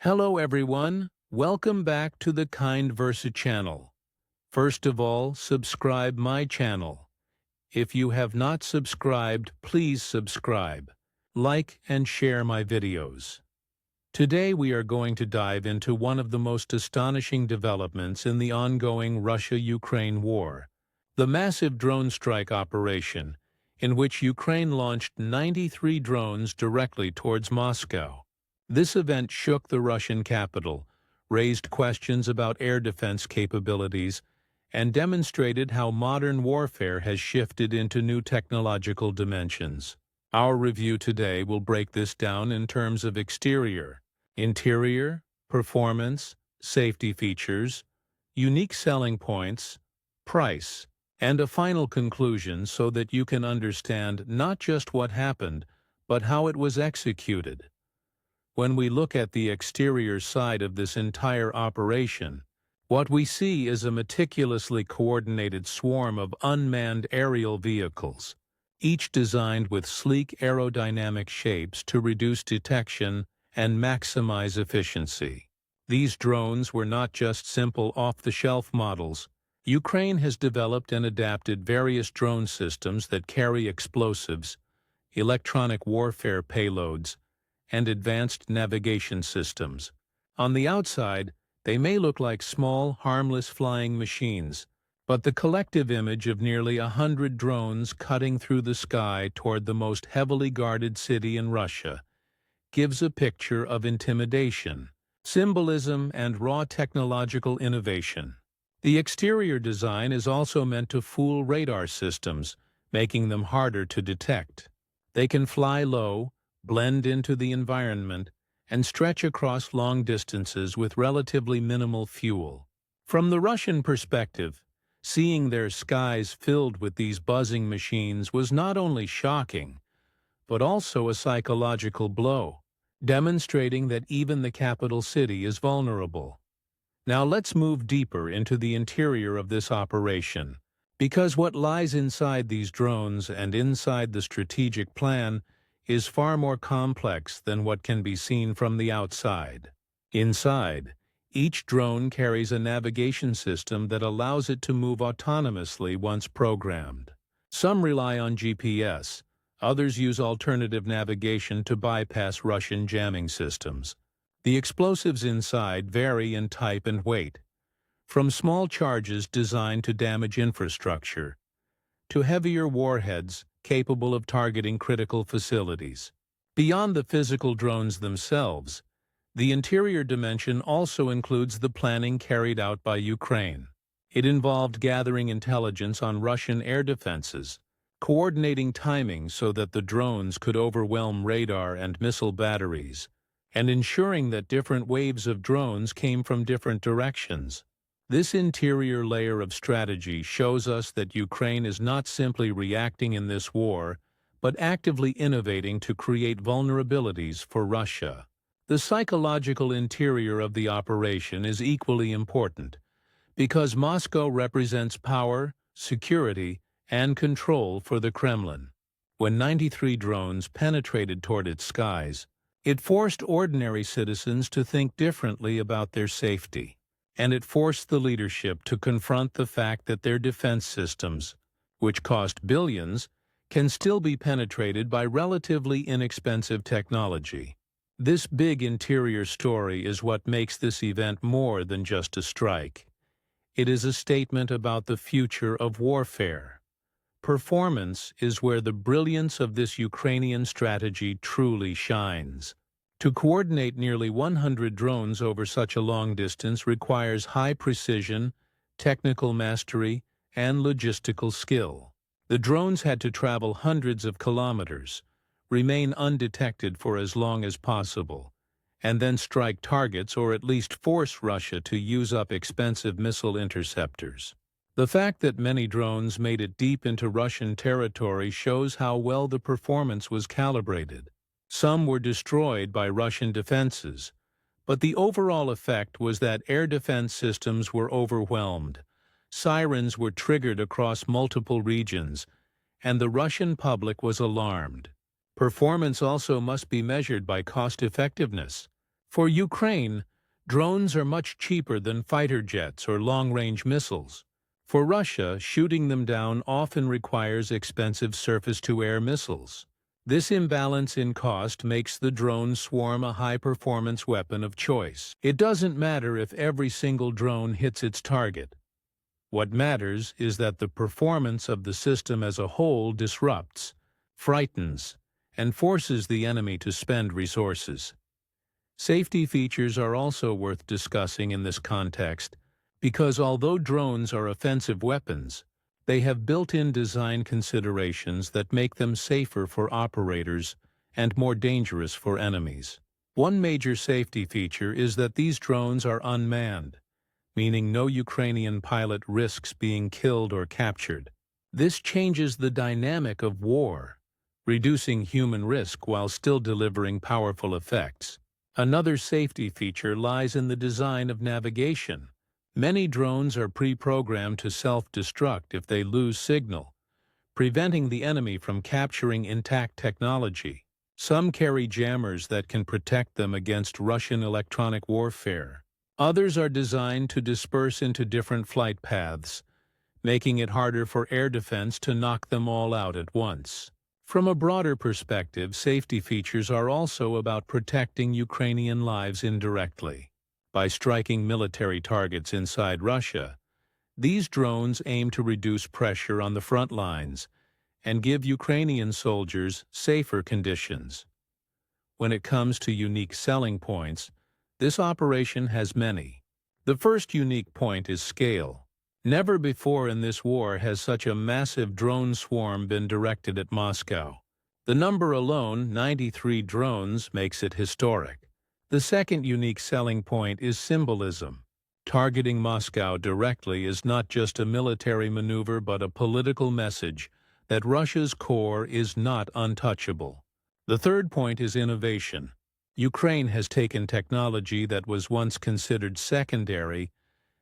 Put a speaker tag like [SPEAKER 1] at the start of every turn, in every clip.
[SPEAKER 1] Hello everyone, welcome back to the Kind Versa channel. First of all, subscribe my channel. If you have not subscribed, please subscribe, like and share my videos. Today we are going to dive into one of the most astonishing developments in the ongoing Russia-Ukraine war, the massive drone strike operation, in which Ukraine launched 93 drones directly towards Moscow. This event shook the Russian capital, raised questions about air defense capabilities, and demonstrated how modern warfare has shifted into new technological dimensions. Our review today will break this down in terms of exterior, interior, performance, safety features, unique selling points, price, and a final conclusion so that you can understand not just what happened, but how it was executed. When we look at the exterior side of this entire operation, what we see is a meticulously coordinated swarm of unmanned aerial vehicles, each designed with sleek aerodynamic shapes to reduce detection and maximize efficiency. These drones were not just simple off-the-shelf models. Ukraine has developed and adapted various drone systems that carry explosives, electronic warfare payloads, and advanced navigation systems. On the outside, they may look like small, harmless flying machines, but the collective image of nearly 100 drones cutting through the sky toward the most heavily guarded city in Russia gives a picture of intimidation, symbolism, and raw technological innovation. The exterior design is also meant to fool radar systems, making them harder to detect. They can fly low, blend into the environment, and stretch across long distances with relatively minimal fuel. From the Russian perspective, seeing their skies filled with these buzzing machines was not only shocking, but also a psychological blow, demonstrating that even the capital city is vulnerable. Now let's move deeper into the interior of this operation, because what lies inside these drones and inside the strategic plan is far more complex than what can be seen from the outside. Inside, each drone carries a navigation system that allows it to move autonomously once programmed. Some rely on GPS, others use alternative navigation to bypass Russian jamming systems. The explosives inside vary in type and weight, from small charges designed to damage infrastructure, to heavier warheads capable of targeting critical facilities. Beyond the physical drones themselves, the interior dimension also includes the planning carried out by Ukraine. It involved gathering intelligence on Russian air defenses, coordinating timing so that the drones could overwhelm radar and missile batteries, and ensuring that different waves of drones came from different directions. This interior layer of strategy shows us that Ukraine is not simply reacting in this war, but actively innovating to create vulnerabilities for Russia. The psychological interior of the operation is equally important, because Moscow represents power, security, and control for the Kremlin. When 93 drones penetrated toward its skies, it forced ordinary citizens to think differently about their safety. And it forced the leadership to confront the fact that their defense systems, which cost billions, can still be penetrated by relatively inexpensive technology. This big interior story is what makes this event more than just a strike. It is a statement about the future of warfare. Performance is where the brilliance of this Ukrainian strategy truly shines. To coordinate nearly 100 drones over such a long distance requires high precision, technical mastery, and logistical skill. The drones had to travel hundreds of kilometers, remain undetected for as long as possible, and then strike targets or at least force Russia to use up expensive missile interceptors. The fact that many drones made it deep into Russian territory shows how well the performance was calibrated. Some were destroyed by Russian defenses, but the overall effect was that air defense systems were overwhelmed, sirens were triggered across multiple regions, and the Russian public was alarmed. Performance also must be measured by cost-effectiveness. For Ukraine, drones are much cheaper than fighter jets or long-range missiles. For Russia, shooting them down often requires expensive surface-to-air missiles. This imbalance in cost makes the drone swarm a high-performance weapon of choice. It doesn't matter if every single drone hits its target. What matters is that the performance of the system as a whole disrupts, frightens, and forces the enemy to spend resources. Safety features are also worth discussing in this context, because although drones are offensive weapons, they have built-in design considerations that make them safer for operators and more dangerous for enemies. One major safety feature is that these drones are unmanned, meaning no Ukrainian pilot risks being killed or captured. This changes the dynamic of war, reducing human risk while still delivering powerful effects. Another safety feature lies in the design of navigation. Many drones are pre-programmed to self-destruct if they lose signal, preventing the enemy from capturing intact technology. Some carry jammers that can protect them against Russian electronic warfare. Others are designed to disperse into different flight paths, making it harder for air defense to knock them all out at once. From a broader perspective, safety features are also about protecting Ukrainian lives indirectly. By striking military targets inside Russia, these drones aim to reduce pressure on the front lines and give Ukrainian soldiers safer conditions. When it comes to unique selling points, this operation has many. The first unique point is scale. Never before in this war has such a massive drone swarm been directed at Moscow. The number alone, 93 drones, makes it historic. The second unique selling point is symbolism. Targeting Moscow directly is not just a military maneuver but a political message that Russia's core is not untouchable. The third point is innovation. Ukraine has taken technology that was once considered secondary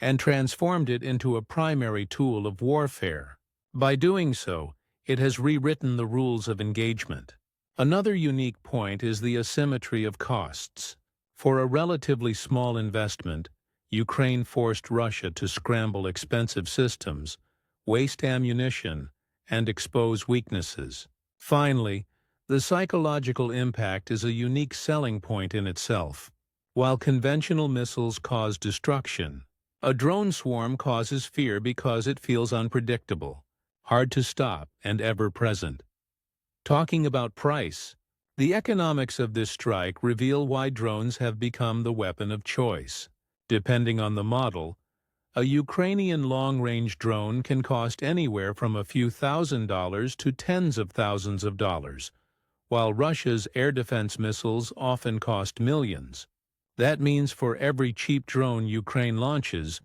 [SPEAKER 1] and transformed it into a primary tool of warfare. By doing so, it has rewritten the rules of engagement. Another unique point is the asymmetry of costs. For a relatively small investment, Ukraine forced Russia to scramble expensive systems, waste ammunition, and expose weaknesses. Finally, the psychological impact is a unique selling point in itself. While conventional missiles cause destruction, a drone swarm causes fear because it feels unpredictable, hard to stop, and ever-present. Talking about price, the economics of this strike reveal why drones have become the weapon of choice. Depending on the model, a Ukrainian long-range drone can cost anywhere from a few $1,000s to tens of thousands of dollars, while Russia's air defense missiles often cost millions. That means for every cheap drone Ukraine launches,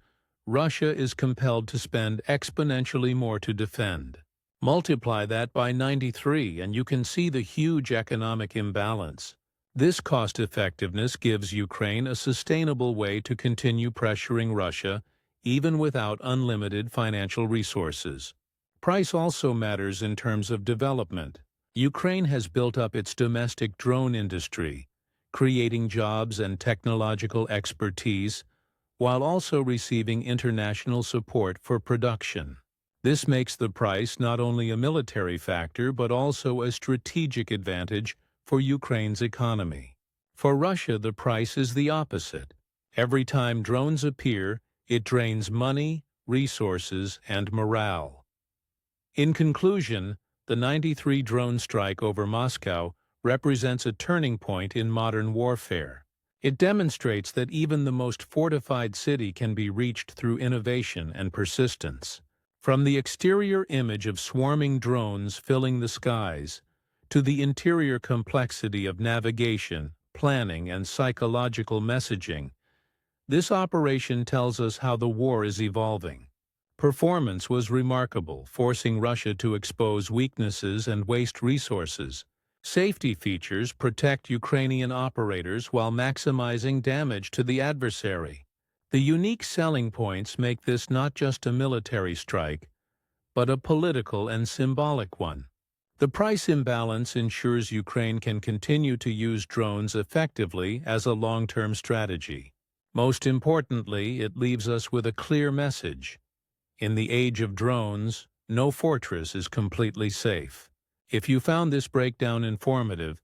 [SPEAKER 1] Russia is compelled to spend exponentially more to defend. Multiply that by 93 and you can see the huge economic imbalance. This cost-effectiveness gives Ukraine a sustainable way to continue pressuring Russia, even without unlimited financial resources. Price also matters in terms of development. Ukraine has built up its domestic drone industry, creating jobs and technological expertise, while also receiving international support for production. This makes the price not only a military factor but also a strategic advantage for Ukraine's economy. For Russia, the price is the opposite. Every time drones appear, it drains money, resources, and morale. In conclusion, the 93 drone strike over Moscow represents a turning point in modern warfare. It demonstrates that even the most fortified city can be reached through innovation and persistence. From the exterior image of swarming drones filling the skies, to the interior complexity of navigation, planning, and psychological messaging, this operation tells us how the war is evolving. Performance was remarkable, forcing Russia to expose weaknesses and waste resources. Safety features protect Ukrainian operators while maximizing damage to the adversary. The unique selling points make this not just a military strike, but a political and symbolic one. The price imbalance ensures Ukraine can continue to use drones effectively as a long-term strategy. Most importantly, it leaves us with a clear message. In the age of drones, no fortress is completely safe. If you found this breakdown informative,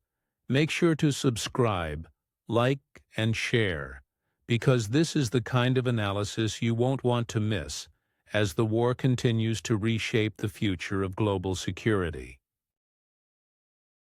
[SPEAKER 1] make sure to subscribe, like, and share, because this is the kind of analysis you won't want to miss as the war continues to reshape the future of global security.